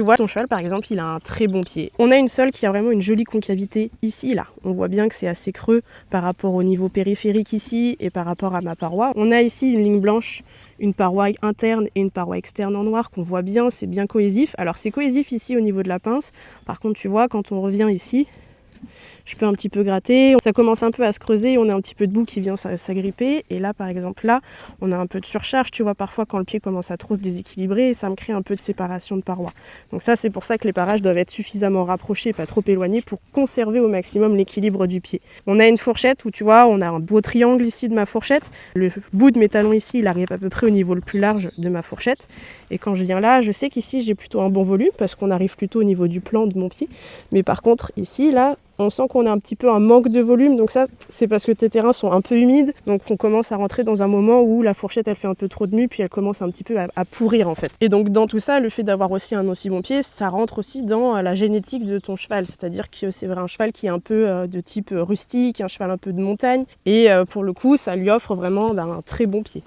tu vois, ton cheval, par exemple, il a un très bon pied. On a une sole qui a vraiment une jolie concavité ici, là. On voit bien que c'est assez creux par rapport au niveau périphérique ici et par rapport à ma paroi. On a ici une ligne blanche, une paroi interne et une paroi externe en noir qu'on voit bien, c'est bien cohésif. Alors c'est cohésif ici au niveau de la pince. Par contre, tu vois, quand on revient ici, je peux un petit peu gratter, ça commence un peu à se creuser, on a un petit peu de boue qui vient s'agripper, et là par exemple là, on a un peu de surcharge, tu vois, parfois quand le pied commence à trop se déséquilibrer, ça me crée un peu de séparation de parois. Donc ça c'est pour ça que les parages doivent être suffisamment rapprochés, pas trop éloignés, pour conserver au maximum l'équilibre du pied. On a une fourchette où tu vois, on a un beau triangle ici de ma fourchette, le bout de mes talons ici, il arrive à peu près au niveau le plus large de ma fourchette, et quand je viens là, je sais qu'ici j'ai plutôt un bon volume, parce qu'on arrive plutôt au niveau du plan de mon pied, mais par contre ici, là, on sent qu'on a un petit peu un manque de volume, donc ça c'est parce que tes terrains sont un peu humides, donc on commence à rentrer dans un moment où la fourchette elle fait un peu trop de mue, puis elle commence un petit peu à pourrir en fait. Et donc dans tout ça, le fait d'avoir aussi un aussi bon pied, ça rentre aussi dans la génétique de ton cheval, c'est-à-dire que c'est un cheval qui est un peu de type rustique, un cheval un peu de montagne, et pour le coup ça lui offre vraiment un très bon pied.